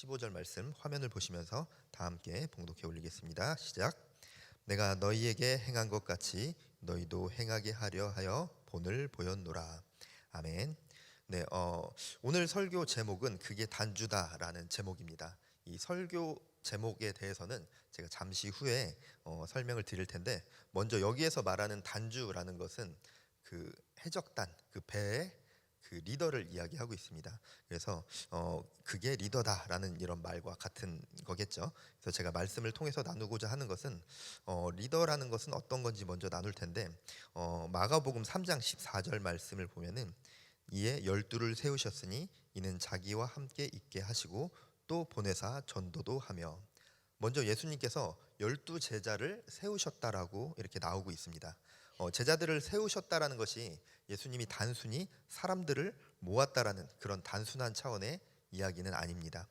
15절 말씀 화면을 보시면서 다 함께 봉독해 올리겠습니다. 시작. 내가 너희에게 행한 것 같이 너희도 행하게 하려 하여 본을 보였노라. 아멘. 네, 오늘 설교 제목은 그게 단주다라는 제목입니다. 이 설교 제목에 대해서는 제가 잠시 후에 설명을 드릴 텐데, 먼저 여기에서 말하는 단주라는 것은 그 해적단, 그 배의 그 리더를 이야기하고 있습니다. 그래서 그게 리더다라는 이런 말과 같은 거겠죠. 그래서 제가 말씀을 통해서 나누고자 하는 것은 리더라는 것은 어떤 건지 먼저 나눌 텐데, 마가복음 3장 14절 말씀을 보면은 이에 열두를 세우셨으니 이는 자기와 함께 있게 하시고 또 보내사 전도도 하며, 먼저 예수님께서 열두 제자를 세우셨다라고 이렇게 나오고 있습니다. 제자들을 세우셨다라는 것이 예수님이 단순히 사람들을 모았다라는 그런 단순한 차원의 이야기는 아닙니다.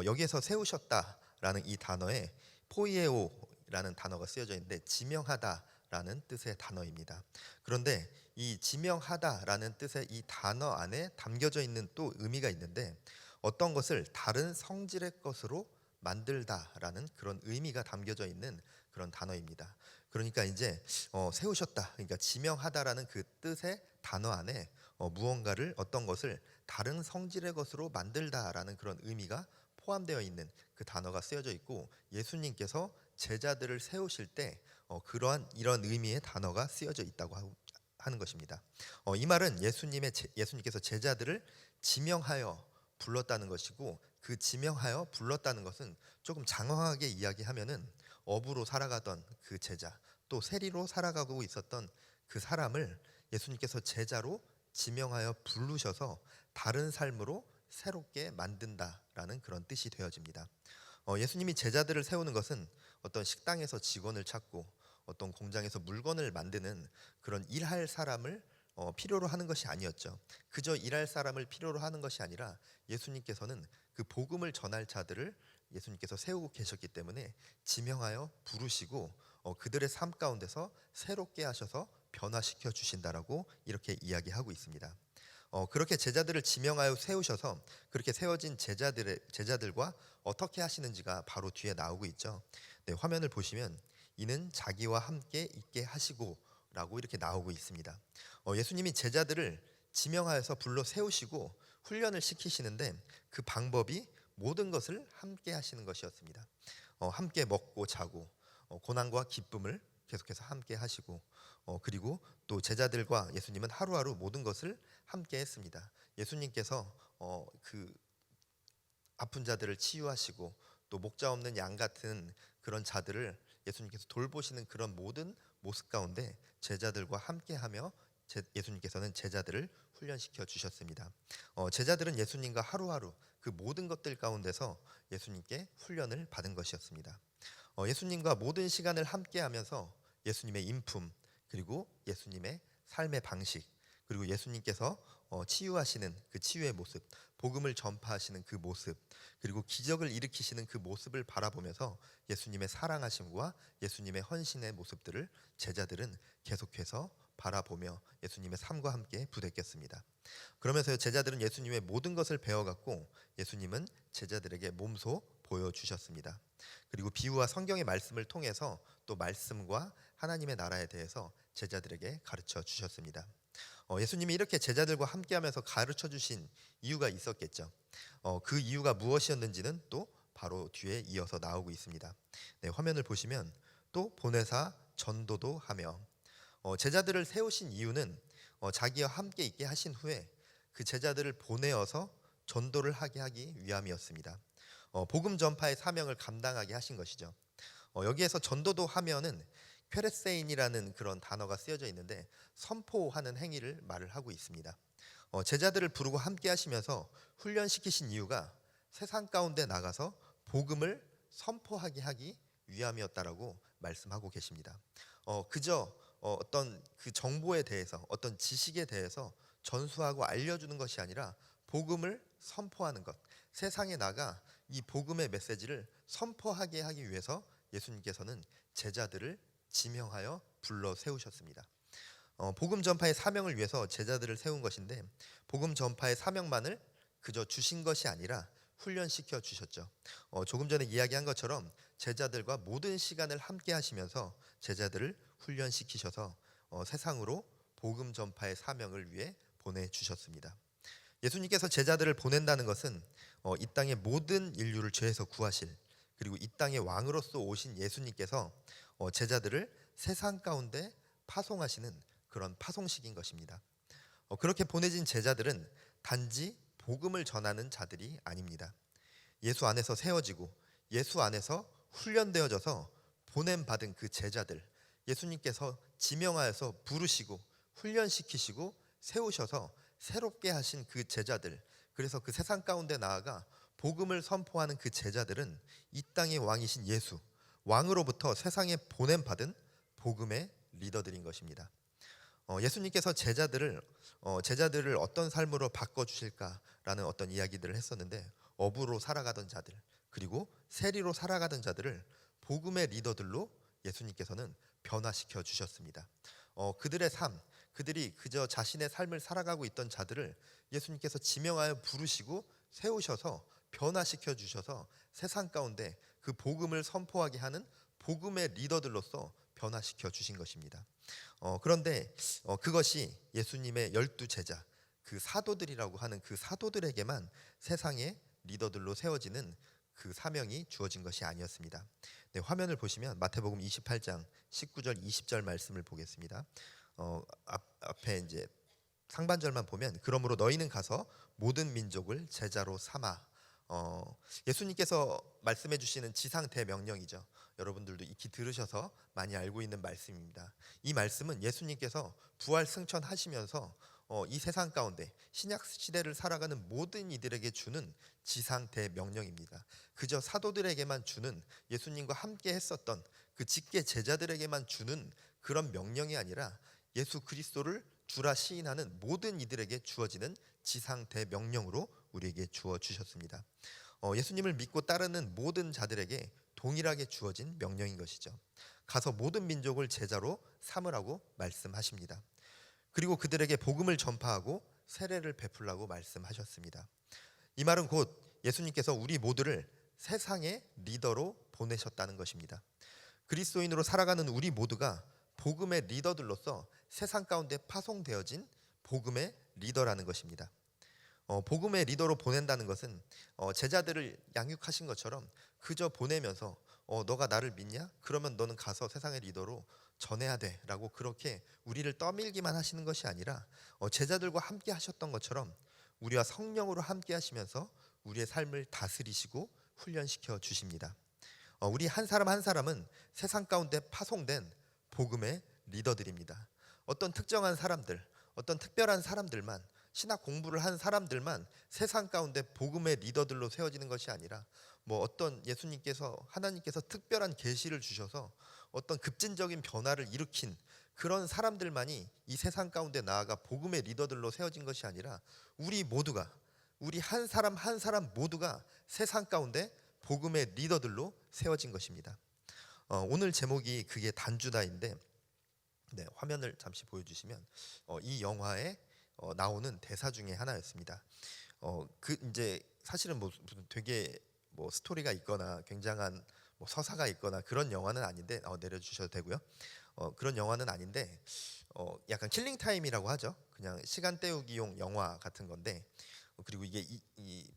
여기에서 세우셨다라는 이 단어에 포이에오라는 단어가 쓰여져 있는데 지명하다라는 뜻의 단어입니다. 그런데 이 지명하다라는 뜻의 이 단어 안에 담겨져 있는 또 의미가 있는데, 어떤 것을 다른 성질의 것으로 만들다라는 그런 의미가 담겨져 있는 그런 단어입니다. 그러니까 이제 세우셨다, 그러니까 지명하다라는 그 뜻의 단어 안에 무언가를, 어떤 것을 다른 성질의 것으로 만들다라는 그런 의미가 포함되어 있는 그 단어가 쓰여져 있고, 예수님께서 제자들을 세우실 때 그러한 이런 의미의 단어가 쓰여져 있다고 하는 것입니다. 이 말은 예수님께서 제자들을 지명하여 불렀다는 것이고, 그 지명하여 불렀다는 것은 조금 장황하게 이야기하면은 어부로 살아가던 그 제자, 또 세리로 살아가고 있었던 그 사람을 예수님께서 제자로 지명하여 부르셔서 다른 삶으로 새롭게 만든다라는 그런 뜻이 되어집니다. 예수님이 제자들을 세우는 것은 어떤 식당에서 직원을 찾고 어떤 공장에서 물건을 만드는 그런 일할 사람을 필요로 하는 것이 아니었죠. 그저 일할 사람을 필요로 하는 것이 아니라 예수님께서는 그 복음을 전할 자들을 예수님께서 세우고 계셨기 때문에 지명하여 부르시고 그들의 삶 가운데서 새롭게 하셔서 변화시켜 주신다라고 이렇게 이야기하고 있습니다. 그렇게 제자들을 지명하여 세우셔서 그렇게 세워진 제자들과 어떻게 하시는지가 바로 뒤에 나오고 있죠. 네, 화면을 보시면 이는 자기와 함께 있게 하시고라고 이렇게 나오고 있습니다. 예수님이 제자들을 지명하여서 불러 세우시고 훈련을 시키시는데, 그 방법이 모든 것을 함께 하시는 것이었습니다. 함께 먹고 자고 고난과 기쁨을 계속해서 함께 하시고, 그리고 또 제자들과 예수님은 하루하루 모든 것을 함께 했습니다. 예수님께서 그 아픈 자들을 치유하시고, 또 목자 없는 양 같은 그런 자들을 예수님께서 돌보시는 그런 모든 모습 가운데 제자들과 함께하며 예수님께서는 제자들을 훈련시켜 주셨습니다. 제자들은 예수님과 하루하루 그 모든 것들 가운데서 예수님께 훈련을 받은 것이었습니다. 예수님과 모든 시간을 함께하면서 예수님의 인품, 그리고 예수님의 삶의 방식, 그리고 예수님께서 치유하시는 그 치유의 모습, 복음을 전파하시는 그 모습, 그리고 기적을 일으키시는 그 모습을 바라보면서 예수님의 사랑하심과 예수님의 헌신의 모습들을 제자들은 계속해서 바라보며 예수님의 삶과 함께 부대꼈습니다. 그러면서 제자들은 예수님의 모든 것을 배워갔고, 예수님은 제자들에게 몸소 보여주셨습니다. 그리고 비유와 성경의 말씀을 통해서 또 말씀과 하나님의 나라에 대해서 제자들에게 가르쳐 주셨습니다. 예수님이 이렇게 제자들과 함께하면서 가르쳐 주신 이유가 있었겠죠. 그 이유가 무엇이었는지는 또 바로 뒤에 이어서 나오고 있습니다. 네, 화면을 보시면 또 보내사 전도도 하며, 제자들을 세우신 이유는 자기와 함께 있게 하신 후에 그 제자들을 보내어서 전도를 하게 하기 위함이었습니다. 복음 전파의 사명을 감당하게 하신 것이죠. 여기에서 전도도 하면은 퀘레세인이라는 그런 단어가 쓰여져 있는데, 선포하는 행위를 말을 하고 있습니다. 제자들을 부르고 함께 하시면서 훈련시키신 이유가 세상 가운데 나가서 복음을 선포하게 하기 위함이었다라고 말씀하고 계십니다. 그저 어떤 그 정보에 대해서, 어떤 지식에 대해서 전수하고 알려주는 것이 아니라 복음을 선포하는 것, 세상에 나가 이 복음의 메시지를 선포하게 하기 위해서 예수님께서는 제자들을 지명하여 불러 세우셨습니다. 복음 전파의 사명을 위해서 제자들을 세운 것인데, 복음 전파의 사명만을 그저 주신 것이 아니라 훈련시켜 주셨죠. 조금 전에 이야기한 것처럼 제자들과 모든 시간을 함께 하시면서 제자들을 훈련시키셔서 세상으로 복음 전파의 사명을 위해 보내주셨습니다. 예수님께서 제자들을 보낸다는 것은 이 땅의 모든 인류를 죄에서 구하실, 그리고 이 땅의 왕으로서 오신 예수님께서 제자들을 세상 가운데 파송하시는 그런 파송식인 것입니다. 그렇게 보내진 제자들은 단지 복음을 전하는 자들이 아닙니다. 예수 안에서 세워지고 예수 안에서 훈련되어져서 보냄받은 그 제자들, 예수님께서 지명하여서 부르시고 훈련시키시고 세우셔서 새롭게 하신 그 제자들, 그래서 그 세상 가운데 나아가 복음을 선포하는 그 제자들은 이 땅의 왕이신 예수, 왕으로부터 세상에 보냄받은 복음의 리더들인 것입니다. 예수님께서 제자들을 어떤 삶으로 바꿔주실까라는 어떤 이야기들을 했었는데, 어부로 살아가던 자들, 그리고 세리로 살아가던 자들을 복음의 리더들로 예수님께서는 변화시켜 주셨습니다. 그들의 삶, 그들이 그저 자신의 삶을 살아가고 있던 자들을 예수님께서 지명하여 부르시고 세우셔서 변화시켜 주셔서 세상 가운데 그 복음을 선포하게 하는 복음의 리더들로서 변화시켜 주신 것입니다. 그런데 그것이 예수님의 12제자, 그 사도들이라고 하는 그 사도들에게만 세상의 리더들로 세워지는 그 사명이 주어진 것이 아니었습니다. 네, 화면을 보시면 마태복음 28장 19절 20절 말씀을 보겠습니다. 앞에 이제 상반절만 보면, 그러므로 너희는 가서 모든 민족을 제자로 삼아. 예수님께서 말씀해 주시는 지상 대명령이죠. 여러분들도 익히 들으셔서 많이 알고 있는 말씀입니다. 이 말씀은 예수님께서 부활 승천하시면서 이 세상 가운데 신약 시대를 살아가는 모든 이들에게 주는 지상 대명령입니다. 그저 사도들에게만 주는, 예수님과 함께 했었던 그 직계 제자들에게만 주는 그런 명령이 아니라 예수 그리스도를 주라 시인하는 모든 이들에게 주어지는 지상 대명령으로 우리에게 주어 주셨습니다. 예수님을 믿고 따르는 모든 자들에게 동일하게 주어진 명령인 것이죠. 가서 모든 민족을 제자로 삼으라고 말씀하십니다. 그리고 그들에게 복음을 전파하고 세례를 베풀라고 말씀하셨습니다. 이 말은 곧 예수님께서 우리 모두를 세상의 리더로 보내셨다는 것입니다. 그리스도인으로 살아가는 우리 모두가 복음의 리더들로서 세상 가운데 파송되어진 복음의 리더라는 것입니다. 복음의 리더로 보낸다는 것은 제자들을 양육하신 것처럼 그저 보내면서 너가 나를 믿냐? 그러면 너는 가서 세상의 리더로 전해야 돼 라고 그렇게 우리를 떠밀기만 하시는 것이 아니라 제자들과 함께 하셨던 것처럼 우리와 성령으로 함께 하시면서 우리의 삶을 다스리시고 훈련시켜 주십니다. 우리 한 사람 한 사람은 세상 가운데 파송된 복음의 리더들입니다. 어떤 특정한 사람들, 어떤 특별한 사람들만, 신학 공부를 한 사람들만 세상 가운데 복음의 리더들로 세워지는 것이 아니라, 어떤 하나님께서 특별한 계시를 주셔서 어떤 급진적인 변화를 일으킨 그런 사람들만이 이 세상 가운데 나아가 복음의 리더들로 세워진 것이 아니라, 우리 한 사람 한 사람 모두가 세상 가운데 복음의 리더들로 세워진 것입니다. 오늘 제목이 그게 단주다인데, 네, 화면을 잠시 보여주시면 이 영화에 나오는 대사 중에 하나였습니다. 이제 사실은 무슨 되게 스토리가 있거나 굉장한 서사가 있거나 그런 영화는 아닌데, 내려주셔도 되고요. 그런 영화는 아닌데 약간 킬링 타임이라고 하죠. 그냥 시간 때우기용 영화 같은 건데, 그리고 이게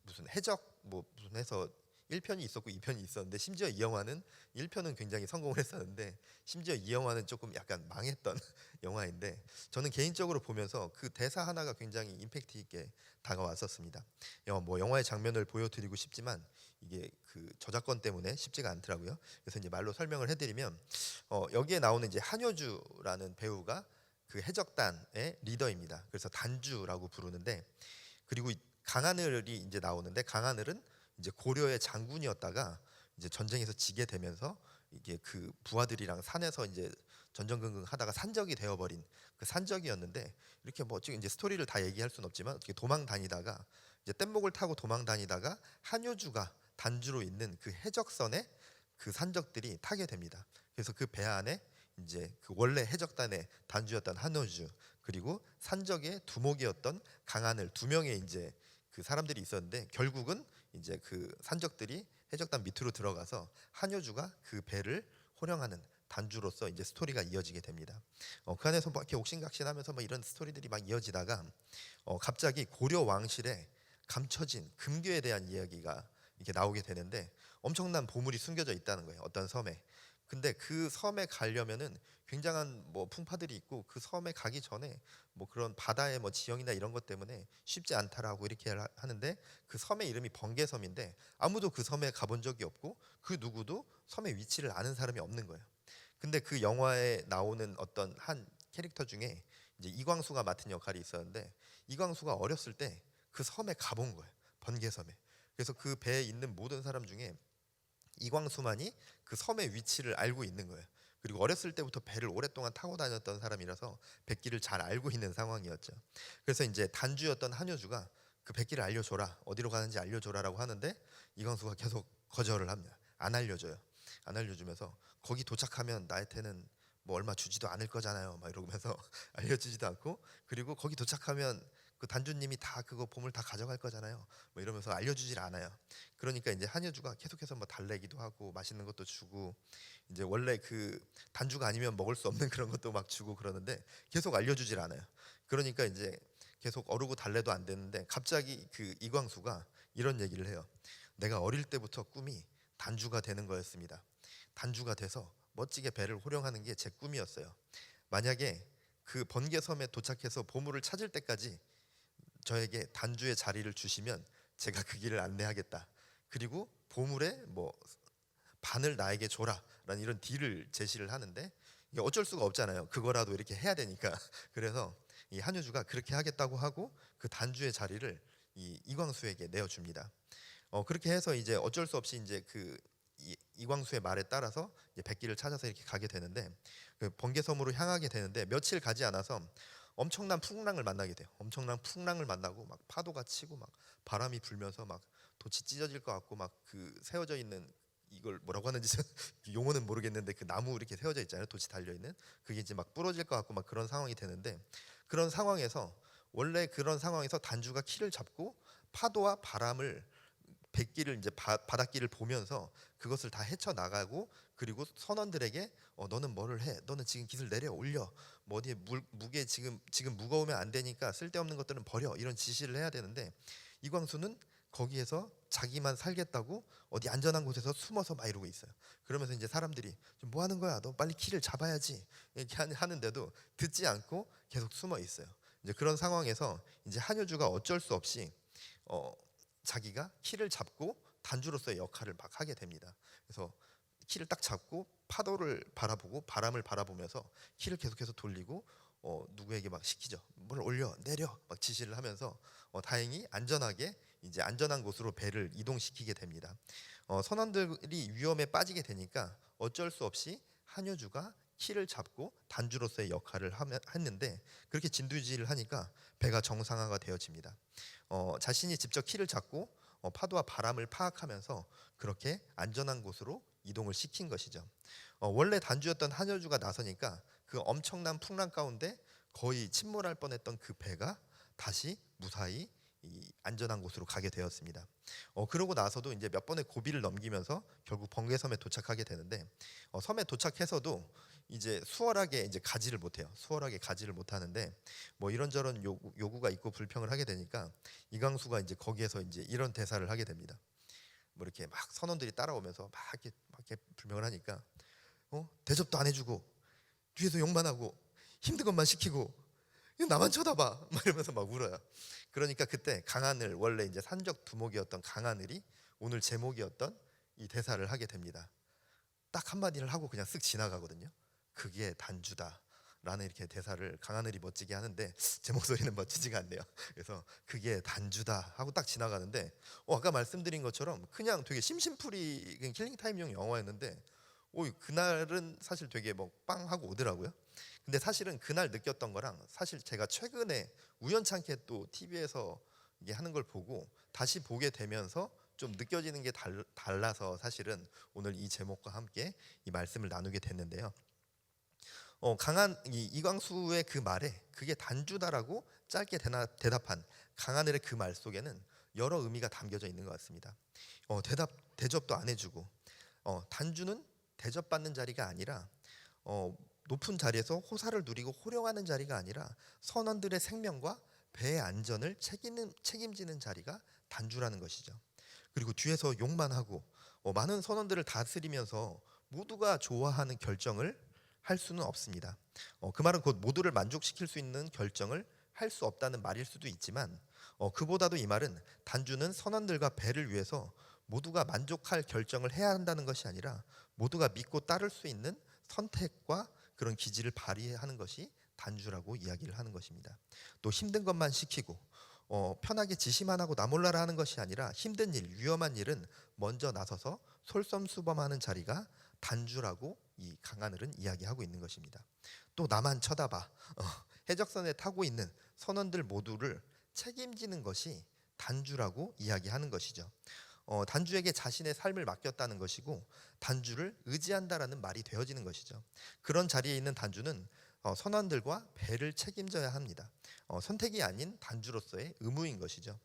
무슨 해적 무슨 해서 1편이 있었고 2편이 있었는데, 심지어 이 영화는 1편은 굉장히 성공을 했었는데 심지어 이 영화는 조금 약간 망했던 영화인데, 저는 개인적으로 보면서 그 대사 하나가 굉장히 임팩트 있게 다가왔었습니다. 영화의 장면을 보여드리고 싶지만 이게 그 저작권 때문에 쉽지가 않더라고요. 그래서 이제 말로 설명을 해드리면, 여기에 나오는 이제 한효주라는 배우가 그 해적단의 리더입니다. 그래서 단주라고 부르는데, 그리고 강하늘이 이제 나오는데, 강하늘은 이제 고려의 장군이었다가 이제 전쟁에서 지게 되면서 이게 그 부하들이랑 산에서 이제 전전긍긍 하다가 산적이 되어버린 그 산적이었는데, 이렇게 지금 이제 스토리를 다 얘기할 수는 없지만 어떻게 도망 다니다가 이제 뗏목을 타고 도망 다니다가 한효주가 단주로 있는 그 해적선에 그 산적들이 타게 됩니다. 그래서 그 배 안에 이제 그 원래 해적단의 단주였던 한효주, 그리고 산적의 두목이었던 강하늘, 두 명의 이제 그 사람들이 있었는데, 결국은 이제 그 산적들이 해적단 밑으로 들어가서 한효주가 그 배를 호령하는 단주로서 이제 스토리가 이어지게 됩니다. 그 안에서 막 이렇게 옥신각신하면서 뭐 이런 스토리들이 막 이어지다가 갑자기 고려 왕실에 감춰진 금괴에 대한 이야기가 이렇게 나오게 되는데 엄청난 보물이 숨겨져 있다는 거예요. 어떤 섬에. 근데 그 섬에 가려면은 굉장한 뭐 풍파들이 있고 그 섬에 가기 전에 뭐 그런 바다의 뭐 지형이나 이런 것 때문에 쉽지 않다라고 이렇게 하는데 그 섬의 이름이 번개섬인데 아무도 그 섬에 가본 적이 없고 그 누구도 섬의 위치를 아는 사람이 없는 거예요. 근데 그 영화에 나오는 어떤 한 캐릭터 중에 이제 이광수가 맡은 역할이 있었는데 이광수가 어렸을 때 그 섬에 가본 거예요. 번개섬에. 그래서 그 배에 있는 모든 사람 중에 이광수만이 그 섬의 위치를 알고 있는 거예요. 그리고 어렸을 때부터 배를 오랫동안 타고 다녔던 사람이라서 백길을 잘 알고 있는 상황이었죠. 그래서 이제 단주였던 한효주가 그 백길을 알려줘라, 어디로 가는지 알려줘라라고 하는데 이광수가 계속 거절을 합니다. 안 알려줘요. 안 알려주면서 거기 도착하면 나한테는 뭐 얼마 주지도 않을 거잖아요. 막 이러면서 알려주지도 않고, 그리고 거기 도착하면 그 단주님이 다 그거 보물 다 가져갈 거잖아요. 뭐 이러면서 알려주질 않아요. 그러니까 이제 한효주가 계속해서 뭐 달래기도 하고 맛있는 것도 주고, 이제 원래 그 단주가 아니면 먹을 수 없는 그런 것도 막 주고 그러는데 계속 알려주질 않아요. 그러니까 이제 계속 어르고 달래도 안 되는데 갑자기 그 이광수가 이런 얘기를 해요. 내가 어릴 때부터 꿈이 단주가 되는 거였습니다. 단주가 돼서 멋지게 배를 호령하는 게 제 꿈이었어요. 만약에 그 번개섬에 도착해서 보물을 찾을 때까지 저에게 단주의 자리를 주시면 제가 그 길을 안내하겠다. 그리고 보물의 뭐 반을 나에게 줘라라는 이런 딜을 제시를 하는데 이게 어쩔 수가 없잖아요. 그거라도 이렇게 해야 되니까. 그래서 이 한효주가 그렇게 하겠다고 하고 그 단주의 자리를 이 이광수에게 내어줍니다. 그렇게 해서 이제 어쩔 수 없이 이제 그 이광수의 말에 따라서 이제 백기를 찾아서 이렇게 가게 되는데 그 번개섬으로 향하게 되는데 며칠 가지 않아서 엄청난 풍랑을 만나게 돼요. 엄청난 풍랑을 만나고 막 파도가 치고 막 바람이 불면서 막 돛이 찢어질 것 같고 막 그 세워져 있는 이걸 뭐라고 하는지 용어는 모르겠는데 그 나무 이렇게 세워져 있잖아요. 돛이 달려 있는 그게 이제 막 부러질 것 같고 막 그런 상황이 되는데 그런 상황에서 원래 그런 상황에서 단주가 키를 잡고 파도와 바람을 백기를 이제 바닷길을 보면서 그것을 다 헤쳐 나가고 그리고 선원들에게 너는 뭐를 해? 너는 지금 기술 내려 올려. 뭐 어디에 무게 지금 무거우면 안 되니까 쓸데없는 것들은 버려. 이런 지시를 해야 되는데 이광수는 거기에서 자기만 살겠다고 어디 안전한 곳에서 숨어서 막 이러고 있어요. 그러면서 이제 사람들이 뭐 하는 거야? 너 빨리 키를 잡아야지. 이렇게 하는데도 듣지 않고 계속 숨어 있어요. 이제 그런 상황에서 이제 한효주가 어쩔 수 없이 어, 자기가 키를 잡고 단주로서의 역할을 막 하게 됩니다. 그래서 키를 딱 잡고 파도를 바라보고 바람을 바라보면서 키를 계속해서 돌리고 누구에게 막 시키죠. 뭘 올려 내려 막 지시를 하면서 다행히 안전하게 이제 안전한 곳으로 배를 이동시키게 됩니다. 선원들이 위험에 빠지게 되니까 어쩔 수 없이 한효주가 키를 잡고 단주로서의 역할을 했는데 그렇게 진두지휘를 하니까 배가 정상화가 되어집니다. 자신이 직접 키를 잡고 파도와 바람을 파악하면서 그렇게 안전한 곳으로 이동을 시킨 것이죠. 원래 단주였던 한효주가 나서니까 그 엄청난 풍랑 가운데 거의 침몰할 뻔했던 그 배가 다시 무사히 이 안전한 곳으로 가게 되었습니다. 그러고 나서도 이제 몇 번의 고비를 넘기면서 결국 번개섬에 도착하게 되는데 섬에 도착해서도 이제 수월하게 이제 가지를 못해요. 수월하게 가지를 못하는데 뭐 이런저런 요구가 있고 불평을 하게 되니까 이광수가 이제 거기에서 이제 이런 대사를 하게 됩니다. 뭐 이렇게 막 선원들이 따라오면서 막 이렇게 불평을 하니까 대접도 안 해주고 뒤에서 욕만 하고 힘든 것만 시키고 나만 쳐다봐 막 이러면서 막 울어요. 그러니까 그때 강하늘 원래 이제 산적 두목이었던 강하늘이 오늘 제목이었던 이 대사를 하게 됩니다. 딱 한마디를 하고 그냥 쓱 지나가거든요. 그게 단주다 라는 이렇게 대사를 강하늘이 멋지게 하는데 제 목소리는 멋지지가 않네요. 그래서 그게 단주다 하고 딱 지나가는데 아까 말씀드린 것처럼 그냥 되게 심심풀이 킬링타임용 영화였는데 그날은 사실 되게 뭐 빵 하고 오더라고요. 근데 사실은 그날 느꼈던 거랑 사실 제가 최근에 우연찮게 또 TV에서 이게 하는 걸 보고 다시 보게 되면서 좀 느껴지는 게 달라서 사실은 오늘 이 제목과 함께 이 말씀을 나누게 됐는데요. 강한 이광수의 그 말에 그게 단주다라고 짧게 대답한 강하늘의 그 말 속에는 여러 의미가 담겨져 있는 것 같습니다. 대접도 안 해주고, 단주는 대접받는 자리가 아니라 높은 자리에서 호사를 누리고 호령하는 자리가 아니라 선원들의 생명과 배의 안전을 책임지는 자리가 단주라는 것이죠. 그리고 뒤에서 욕만 하고 많은 선원들을 다스리면서 모두가 좋아하는 결정을 할 수는 없습니다. 그 말은 곧 모두를 만족시킬 수 있는 결정을 할 수 없다는 말일 수도 있지만, 그보다도 이 말은 단주는 선원들과 배를 위해서 모두가 만족할 결정을 해야 한다는 것이 아니라 모두가 믿고 따를 수 있는 선택과 그런 기질을 발휘하는 것이 단주라고 이야기를 하는 것입니다. 또 힘든 것만 시키고 편하게 지시만 하고 나 몰라라 하는 것이 아니라 힘든 일, 위험한 일은 먼저 나서서 솔선수범하는 자리가 단주라고 이 강하늘은 이야기하고 있는 것입니다. 또 나만 쳐다봐, 해적선에 타고 있는 선원들 모두를 책임지는 것이 단주라고 이야기하는 것이죠. 단주에게 자신의 삶을 맡겼다는 것이고 단주를 의지한다라는 말이 되어지는 것이죠. 그런 자리에 있는 단주는 선원들과 배를 책임져야 합니다. 선택이 아닌 단주로서의 의무인 것이죠.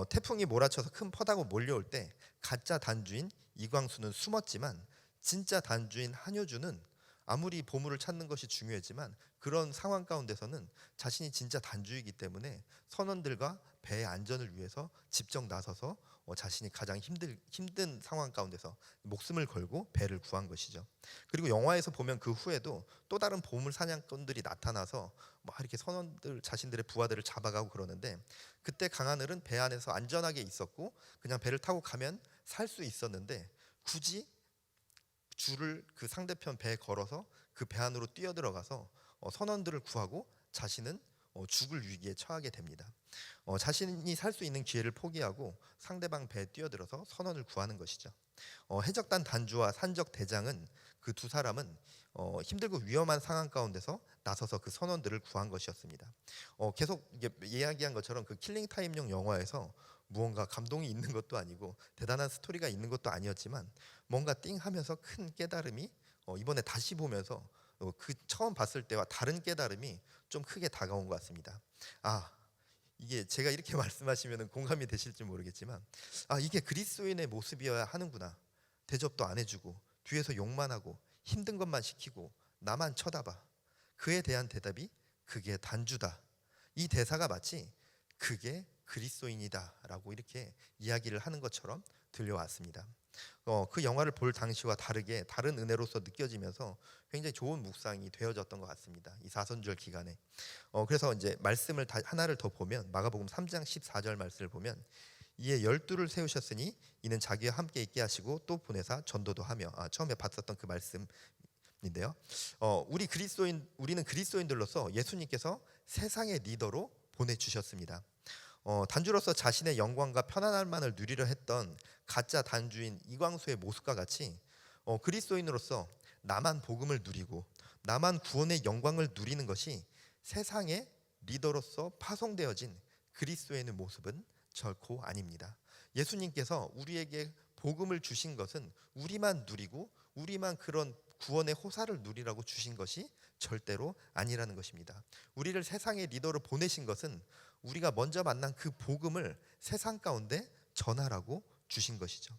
태풍이 몰아쳐서 큰 퍼다고 몰려올 때 가짜 단주인 이광수는 숨었지만 진짜 단주인 한효주는 아무리 보물을 찾는 것이 중요했지만 그런 상황 가운데서는 자신이 진짜 단주이기 때문에 선원들과 배의 안전을 위해서 직접 나서서 자신이 가장 힘든 상황 가운데서 목숨을 걸고 배를 구한 것이죠. 그리고 영화에서 보면 그 후에도 또 다른 보물 사냥꾼들이 나타나서 막 이렇게 선원들 자신들의 부하들을 잡아가고 그러는데, 그때 강하늘은 배 안에서 안전하게 있었고 그냥 배를 타고 가면 살 수 있었는데 굳이 줄을 그 상대편 배에 걸어서 그 배 안으로 뛰어들어가서 선원들을 구하고 자신은 죽을 위기에 처하게 됩니다. 자신이 살 수 있는 기회를 포기하고 상대방 배에 뛰어들어서 선원을 구하는 것이죠. 해적단 단주와 산적 대장은 그 두 사람은 힘들고 위험한 상황 가운데서 나서서 그 선원들을 구한 것이었습니다. 계속 이야기한 것처럼 그 킬링타임용 영화에서 무언가 감동이 있는 것도 아니고 대단한 스토리가 있는 것도 아니었지만 뭔가 띵하면서 큰 깨달음이 이번에 다시 보면서 그 처음 봤을 때와 다른 깨달음이 좀 크게 다가온 것 같습니다. 이게 제가 이렇게 말씀하시면 공감이 되실지 모르겠지만 이게 그리스도인의 모습이어야 하는구나. 대접도 안 해주고 뒤에서 욕만 하고 힘든 것만 시키고 나만 쳐다봐. 그에 대한 대답이 그게 단주다. 이 대사가 마치 그게 그리스도인이다 라고 이렇게 이야기를 하는 것처럼 들려왔습니다. 그 영화를 볼 당시와 다르게 다른 은혜로서 느껴지면서 굉장히 좋은 묵상이 되어졌던 것 같습니다. 이 사선절 기간에. 그래서 이제 말씀을 하나를 더 보면 마가복음 3장 14절 말씀을 보면 이에 12를 세우셨으니 이는 자기와 함께 있게 하시고 또 보내사 전도도 하며, 처음에 봤었던 그 말씀인데요. 우리는 그리스도인들로서 예수님께서 세상의 리더로 보내주셨습니다. 단주로서 자신의 영광과 편안함만을 누리려 했던 가짜 단주인 이광수의 모습과 같이 그리스도인으로서 나만 복음을 누리고 나만 구원의 영광을 누리는 것이 세상의 리더로서 파송되어진 그리스도인의 모습은 결코 아닙니다. 예수님께서 우리에게 복음을 주신 것은 우리만 누리고 우리만 그런 구원의 호사를 누리라고 주신 것이 절대로 아니라는 것입니다. 우리를 세상의 리더로 보내신 것은 우리가 먼저 만난 그 복음을 세상 가운데 전하라고 주신 것이죠.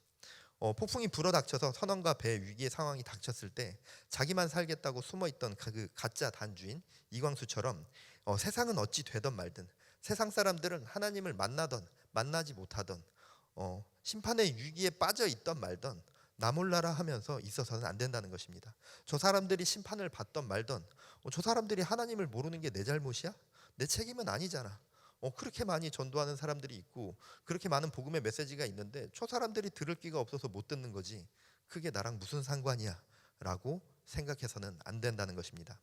폭풍이 불어닥쳐서 선원과 배 위기의 상황이 닥쳤을 때 자기만 살겠다고 숨어있던 그 가짜 단주인 이광수처럼 세상은 어찌 되든 말든, 세상 사람들은 하나님을 만나던 만나지 못하던 심판의 위기에 빠져 있던 말던 나 몰라라 하면서 있어서는 안 된다는 것입니다. 저 사람들이 심판을 받던 말던 저 사람들이 하나님을 모르는 게 내 잘못이야? 내 책임은 아니잖아. 그렇게 많이 전도하는 사람들이 있고 그렇게 많은 복음의 메시지가 있는데 저 사람들이 들을 기가 없어서 못 듣는 거지 그게 나랑 무슨 상관이야 라고 생각해서는 안 된다는 것입니다.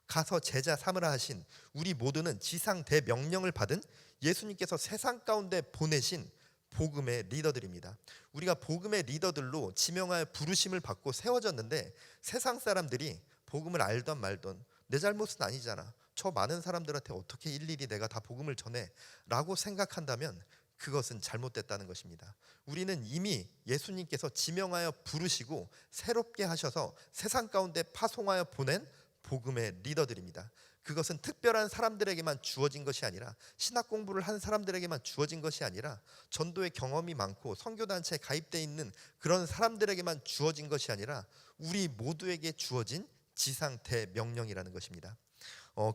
가서 제자 삼으라 하신 우리 모두는 지상 대명령을 받은 예수님께서 세상 가운데 보내신 복음의 리더들입니다. 우리가 복음의 리더들로 지명하여 부르심을 받고 세워졌는데 세상 사람들이 복음을 알던 말던 내 잘못은 아니잖아, 저 많은 사람들한테 어떻게 일일이 내가 다 복음을 전해 라고 생각한다면 그것은 잘못됐다는 것입니다. 우리는 이미 예수님께서 지명하여 부르시고 새롭게 하셔서 세상 가운데 파송하여 보낸 복음의 리더들입니다. 그것은 특별한 사람들에게만 주어진 것이 아니라, 신학 공부를 한 사람들에게만 주어진 것이 아니라, 전도의 경험이 많고 선교단체에 가입되어 있는 그런 사람들에게만 주어진 것이 아니라 우리 모두에게 주어진 지상 대명령이라는 것입니다.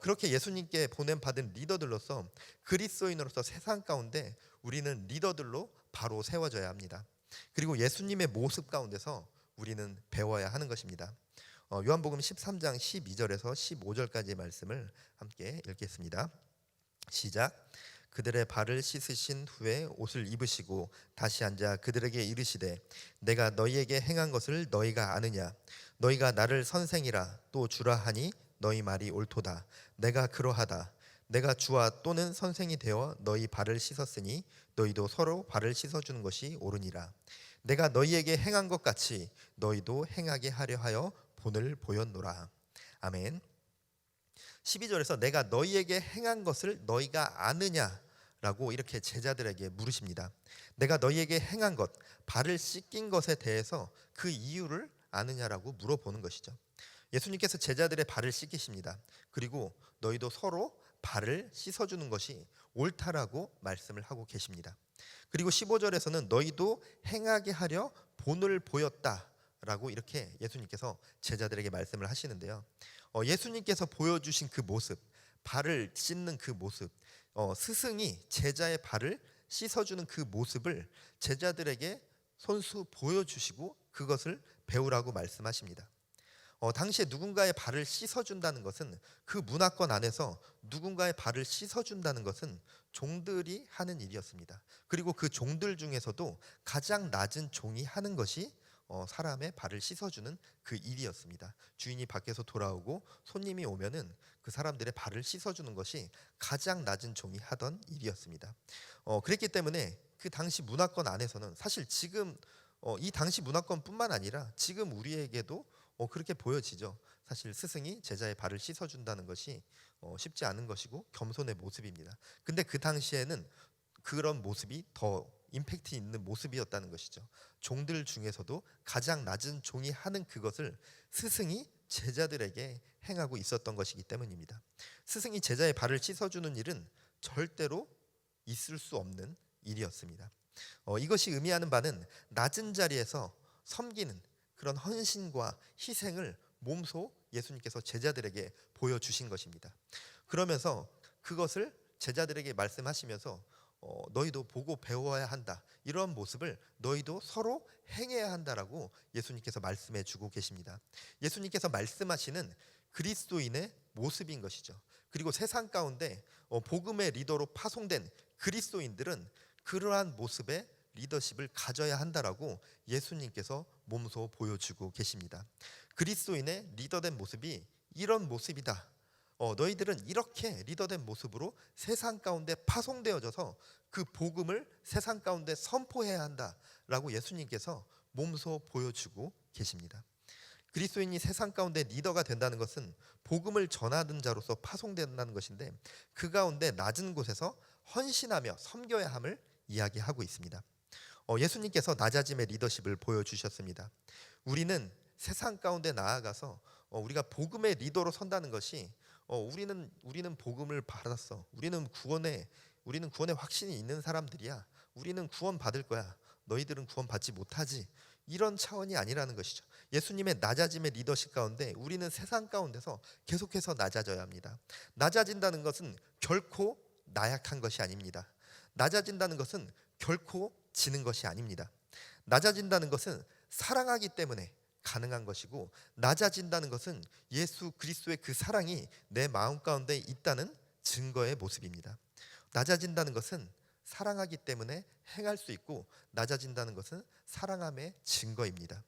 그렇게 예수님께 보냄받은 리더들로서, 그리스도인으로서 세상 가운데 우리는 리더들로 바로 세워져야 합니다. 그리고 예수님의 모습 가운데서 우리는 배워야 하는 것입니다. 요한복음 13장 12절에서 15절까지의 말씀을 함께 읽겠습니다. 시작. 그들의 발을 씻으신 후에 옷을 입으시고 다시 앉아 그들에게 이르시되, 내가 너희에게 행한 것을 너희가 아느냐? 너희가 나를 선생이라 또 주라 하니 너희 말이 옳도다. 내가 그러하다. 내가 주와 또는 선생이 되어 너희 발을 씻었으니 너희도 서로 발을 씻어주는 것이 옳으니라. 내가 너희에게 행한 것 같이 너희도 행하게 하려 하여 본을 보였노라. 아멘. 12절에서 내가 너희에게 행한 것을 너희가 아느냐라고 이렇게 제자들에게 물으십니다. 내가 너희에게 행한 것, 발을 씻긴 것에 대해서 그 이유를 아느냐라고 물어보는 것이죠. 예수님께서 제자들의 발을 씻기십니다. 그리고 너희도 서로 발을 씻어주는 것이 옳다라고 말씀을 하고 계십니다. 그리고 15절에서는 너희도 행하게 하려 본을 보였다라고 이렇게 예수님께서 제자들에게 말씀을 하시는데요. 예수님께서 보여주신 그 모습, 발을 씻는 그 모습, 스승이 제자의 발을 씻어주는 그 모습을 제자들에게 손수 보여주시고 그것을 배우라고 말씀하십니다. 당시에 누군가의 발을 씻어준다는 것은, 그 문화권 안에서 누군가의 발을 씻어준다는 것은 종들이 하는 일이었습니다. 그리고 그 종들 중에서도 가장 낮은 종이 하는 것이 사람의 발을 씻어주는 그 일이었습니다. 주인이 밖에서 돌아오고 손님이 오면은 그 사람들의 발을 씻어주는 것이 가장 낮은 종이 하던 일이었습니다. 그랬기 때문에 그 당시 문화권 안에서는, 사실 지금 이 당시 문화권뿐만 아니라 지금 우리에게도 그렇게 보여지죠. 사실 스승이 제자의 발을 씻어준다는 것이 쉽지 않은 것이고 겸손의 모습입니다. 근데 그 당시에는 그런 모습이 더 임팩트 있는 모습이었다는 것이죠. 종들 중에서도 가장 낮은 종이 하는 그것을 스승이 제자들에게 행하고 있었던 것이기 때문입니다. 스승이 제자의 발을 씻어주는 일은 절대로 있을 수 없는 일이었습니다. 이것이 의미하는 바는 낮은 자리에서 섬기는 그런 헌신과 희생을 몸소 예수님께서 제자들에게 보여주신 것입니다. 그러면서 그것을 제자들에게 말씀하시면서 너희도 보고 배워야 한다, 이런 모습을 너희도 서로 행해야 한다라고 예수님께서 말씀해 주고 계십니다. 예수님께서 말씀하시는 그리스도인의 모습인 것이죠. 그리고 세상 가운데 복음의 리더로 파송된 그리스도인들은 그러한 모습의 리더십을 가져야 한다라고 예수님께서 몸소 보여주고 계십니다. 그리스도인의 리더된 모습이 이런 모습이다. 너희들은 이렇게 리더된 모습으로 세상 가운데 파송되어져서 그 복음을 세상 가운데 선포해야 한다라고 예수님께서 몸소 보여주고 계십니다. 그리스도인이 세상 가운데 리더가 된다는 것은 복음을 전하는 자로서 파송된다는 것인데, 그 가운데 낮은 곳에서 헌신하며 섬겨야 함을 이야기하고 있습니다. 예수님께서 낮아짐의 리더십을 보여주셨습니다. 우리는 세상 가운데 나아가서 우리가 복음의 리더로 선다는 것이 우리는 복음을 받았어, 우리는 구원의 확신이 있는 사람들이야, 우리는 구원 받을 거야, 너희들은 구원 받지 못하지, 이런 차원이 아니라는 것이죠. 예수님의 낮아짐의 리더십 가운데 우리는 세상 가운데서 계속해서 낮아져야 합니다. 낮아진다는 것은 결코 나약한 것이 아닙니다. 낮아진다는 것은 결코 지는 것이 아닙니다. 낮아진다는 것은 사랑하기 때문에 가능한 것이고, 낮아진다는 것은 예수 그리스도의 그 사랑이 내 마음 가운데 있다는 증거의 모습입니다. 낮아진다는 것은 사랑하기 때문에 행할 수 있고, 낮아진다는 것은 사랑함의 증거입니다.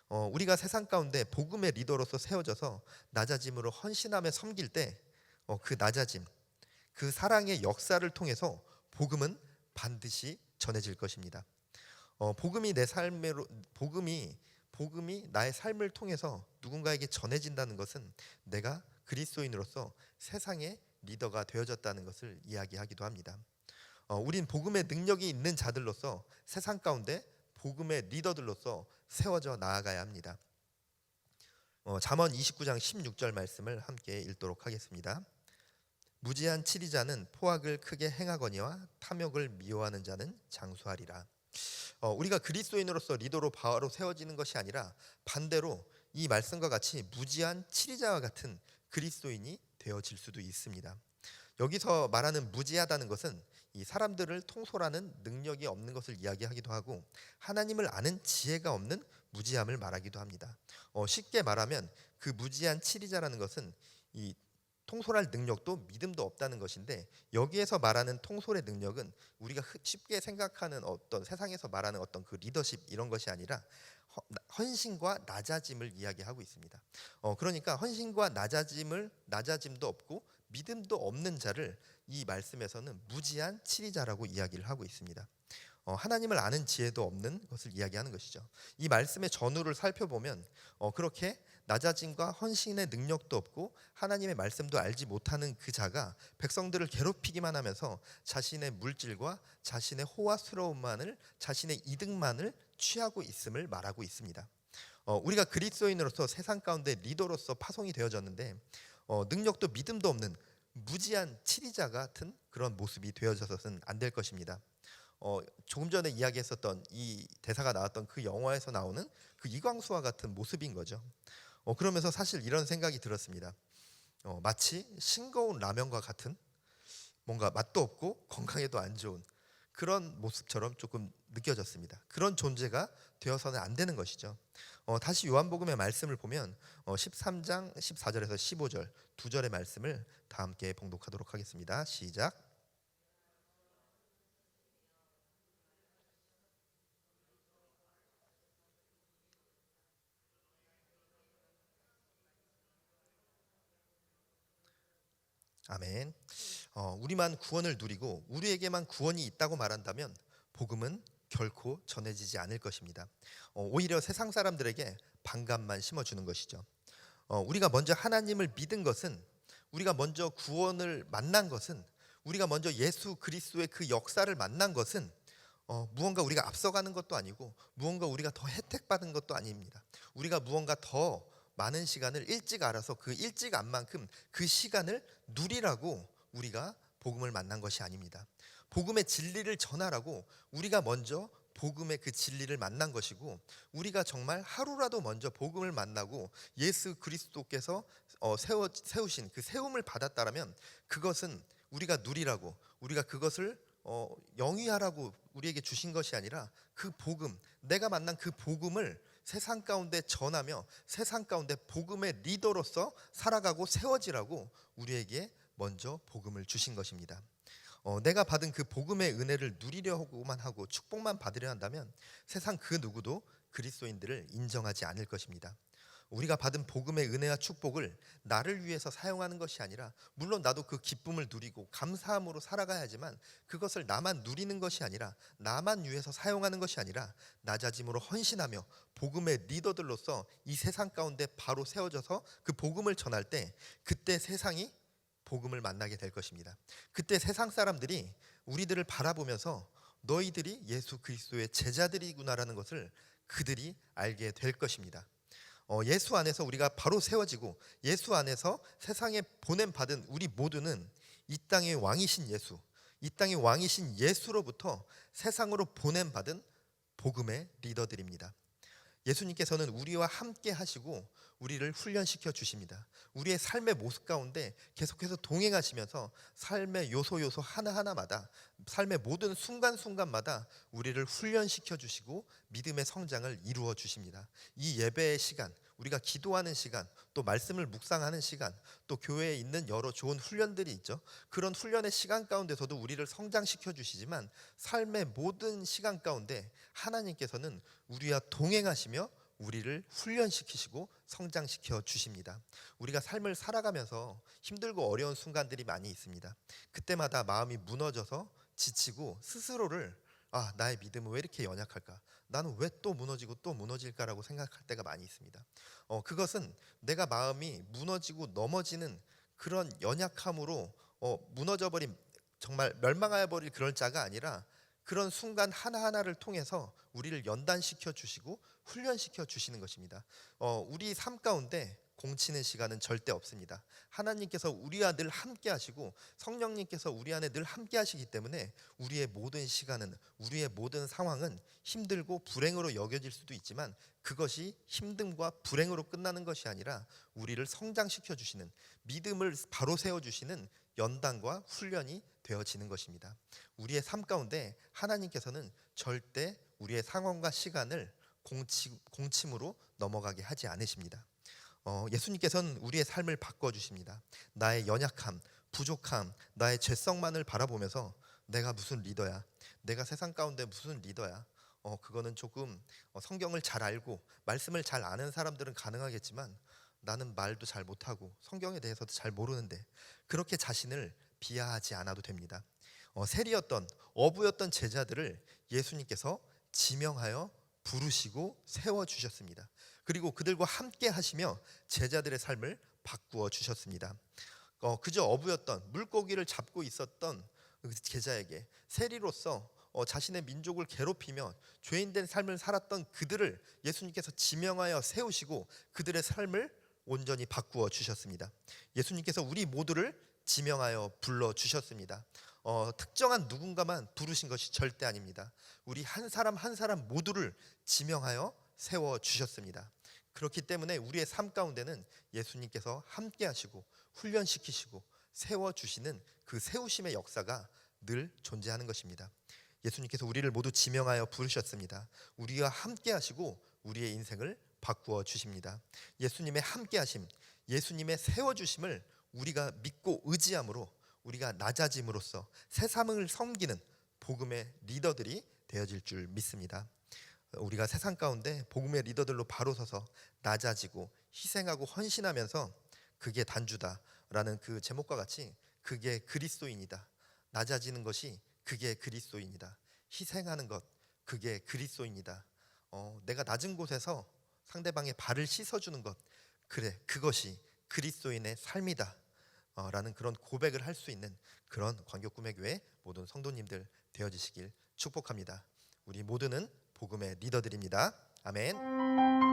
우리가 세상 가운데 복음의 리더로서 세워져서 낮아짐으로 헌신하며 섬길 때 그 낮아짐, 그 사랑의 역사를 통해서 복음은 반드시 전해질 것입니다. 복음이 나의 삶을 통해서 누군가에게 전해진다는 것은 내가 그리스도인으로서 세상의 리더가 되어졌다는 것을 이야기하기도 합니다. 우린 복음의 능력이 있는 자들로서 세상 가운데 복음의 리더들로서 세워져 나아가야 합니다. 잠언 29장 16절 말씀을 함께 읽도록 하겠습니다. 무지한 치리자는 포악을 크게 행하거니와 탐욕을 미워하는 자는 장수하리라. 우리가 그리스도인으로서 리더로 바로 세워지는 것이 아니라 반대로 이 말씀과 같이 무지한 치리자와 같은 그리스도인이 되어질 수도 있습니다. 여기서 말하는 무지하다는 것은 이 사람들을 통솔하는 능력이 없는 것을 이야기하기도 하고 하나님을 아는 지혜가 없는 무지함을 말하기도 합니다. 쉽게 말하면 그 무지한 치리자라는 것은 이 통솔할 능력도 믿음도 없다는 것인데, 여기에서 말하는 통솔의 능력은 우리가 쉽게 생각하는 어떤 세상에서 말하는 어떤 그 리더십 이런 것이 아니라 헌신과 낮아짐을 이야기하고 있습니다. 그러니까 헌신과 낮아짐도 없고 믿음도 없는 자를 이 말씀에서는 무지한 치리자라고 이야기를 하고 있습니다. 하나님을 아는 지혜도 없는 것을 이야기하는 것이죠. 이 말씀의 전후를 살펴보면 그렇게 낮아짐과 헌신의 능력도 없고 하나님의 말씀도 알지 못하는 그 자가 백성들을 괴롭히기만 하면서 자신의 물질과 자신의 호화스러움만을, 자신의 이득만을 취하고 있음을 말하고 있습니다. 우리가 그리스도인으로서 세상 가운데 리더로서 파송이 되어졌는데 능력도 믿음도 없는 무지한 치리자 같은 그런 모습이 되어져서는 안 될 것입니다. 조금 전에 이야기했었던 이 대사가 나왔던 그 영화에서 나오는 그 이광수와 같은 모습인 거죠. 그러면서 사실 이런 생각이 들었습니다. 마치 싱거운 라면과 같은, 뭔가 맛도 없고 건강에도 안 좋은 그런 모습처럼 조금 느껴졌습니다. 그런 존재가 되어서는 안 되는 것이죠. 다시 요한복음의 말씀을 보면 13장 14절에서 15절 두 절의 말씀을 다 함께 봉독하도록 하겠습니다. 시작. 아멘. 우리만 구원을 누리고 우리에게만 구원이 있다고 말한다면 복음은 결코 전해지지 않을 것입니다. 오히려 세상 사람들에게 반감만 심어주는 것이죠. 우리가 먼저 하나님을 믿은 것은, 우리가 먼저 구원을 만난 것은, 우리가 먼저 예수 그리스도의 그 역사를 만난 것은 무언가 우리가 앞서가는 것도 아니고 무언가 우리가 더 혜택받은 것도 아닙니다. 우리가 무언가 더 많은 시간을 일찍 알아서 그 일찍 안 만큼 그 시간을 누리라고 우리가 복음을 만난 것이 아닙니다. 복음의 진리를 전하라고 우리가 먼저 복음의 그 진리를 만난 것이고, 우리가 정말 하루라도 먼저 복음을 만나고 예수 그리스도께서 세우신 그 세움을 받았다라면 그것은 우리가 누리라고, 우리가 그것을 영위하라고 우리에게 주신 것이 아니라 그 복음, 내가 만난 그 복음을 세상 가운데 전하며 세상 가운데 복음의 리더로서 살아가고 세워지라고 우리에게 먼저 복음을 주신 것입니다. 내가 받은 그 복음의 은혜를 누리려고만 하고 축복만 받으려 한다면 세상 그 누구도 그리스도인들을 인정하지 않을 것입니다. 우리가 받은 복음의 은혜와 축복을 나를 위해서 사용하는 것이 아니라, 물론 나도 그 기쁨을 누리고 감사함으로 살아가야 하지만 그것을 나만 누리는 것이 아니라, 나만 위해서 사용하는 것이 아니라 낮아짐으로 헌신하며 복음의 리더들로서 이 세상 가운데 바로 세워져서 그 복음을 전할 때, 그때 세상이 복음을 만나게 될 것입니다. 그때 세상 사람들이 우리들을 바라보면서 너희들이 예수 그리스도의 제자들이구나라는 것을 그들이 알게 될 것입니다. 예수 안에서 우리가 바로 세워지고 예수 안에서 세상에 보냄받은 우리 모두는 이 땅의 왕이신 예수, 이 땅의 왕이신 예수로부터 세상으로 보냄받은 복음의 리더들입니다. 예수님께서는 우리와 함께 하시고 우리를 훈련시켜 주십니다. 우리의 삶의 모습 가운데 계속해서 동행하시면서 삶의 요소 하나하나마다, 삶의 모든 순간순간마다 우리를 훈련시켜 주시고 믿음의 성장을 이루어 주십니다. 이 예배의 시간, 우리가 기도하는 시간, 또 말씀을 묵상하는 시간, 또 교회에 있는 여러 좋은 훈련들이 있죠. 그런 훈련의 시간 가운데서도 우리를 성장시켜 주시지만 삶의 모든 시간 가운데 하나님께서는 우리와 동행하시며 우리를 훈련시키시고 성장시켜 주십니다. 우리가 삶을 살아가면서 힘들고 어려운 순간들이 많이 있습니다. 그때마다 마음이 무너져서 지치고 스스로를 나의 믿음은 왜 이렇게 연약할까? 나는 왜 또 무너지고 또 무너질까라고 생각할 때가 많이 있습니다. 그것은 내가 마음이 무너지고 넘어지는 그런 연약함으로 무너져버린, 정말 멸망하여 버릴 그럴 자가 아니라 그런 순간 하나하나를 통해서 우리를 연단시켜 주시고 훈련시켜 주시는 것입니다. 우리 삶 가운데 공치는 시간은 절대 없습니다. 하나님께서 우리와 늘 함께 하시고 성령님께서 우리 안에 늘 함께 하시기 때문에 우리의 모든 시간은, 우리의 모든 상황은 힘들고 불행으로 여겨질 수도 있지만 그것이 힘듦과 불행으로 끝나는 것이 아니라 우리를 성장시켜 주시는, 믿음을 바로 세워 주시는 연단과 훈련이 되어지는 것입니다. 우리의 삶 가운데 하나님께서는 절대 우리의 상황과 시간을 공침으로 넘어가게 하지 않으십니다. 예수님께서는 우리의 삶을 바꿔주십니다. 나의 연약함, 부족함, 나의 죄성만을 바라보면서 내가 무슨 리더야, 내가 세상 가운데 무슨 리더야, 그거는 조금 성경을 잘 알고 말씀을 잘 아는 사람들은 가능하겠지만 나는 말도 잘 못하고 성경에 대해서도 잘 모르는데, 그렇게 자신을 비하하지 않아도 됩니다. 세리였던, 어부였던 제자들을 예수님께서 지명하여 부르시고 세워주셨습니다. 그리고 그들과 함께 하시며 제자들의 삶을 바꾸어 주셨습니다. 그저 어부였던, 물고기를 잡고 있었던 그 제자에게 세리로서 자신의 민족을 괴롭히며 죄인된 삶을 살았던 그들을 예수님께서 지명하여 세우시고 그들의 삶을 온전히 바꾸어 주셨습니다. 예수님께서 우리 모두를 지명하여 불러 주셨습니다. 특정한 누군가만 부르신 것이 절대 아닙니다. 우리 한 사람 한 사람 모두를 지명하여 세워 주셨습니다. 그렇기 때문에 우리의 삶 가운데는 예수님께서 함께 하시고 훈련시키시고 세워 주시는 그 세우심의 역사가 늘 존재하는 것입니다. 예수님께서 우리를 모두 지명하여 부르셨습니다. 우리와 함께 하시고 우리의 인생을 바꾸어 주십니다. 예수님의 함께 하심, 예수님의 세워 주심을 우리가 믿고 의지함으로 우리가 낮아짐으로써 세상을 섬기는 복음의 리더들이 되어질 줄 믿습니다. 우리가 세상 가운데 복음의 리더들로 바로 서서 낮아지고 희생하고 헌신하면서 그게 단주다라는 그 제목과 같이 그게 그리스도인이다. 낮아지는 것이 그게 그리스도인이다. 희생하는 것 그게 그리스도인이다. 내가 낮은 곳에서 상대방의 발을 씻어주는 것, 그래 그것이 그리스도인의 삶이다 라는 그런 고백을 할 수 있는 그런 광교꿈의 교회 모든 성도님들 되어지시길 축복합니다. 우리 모두는 복음의 리더들입니다. 아멘.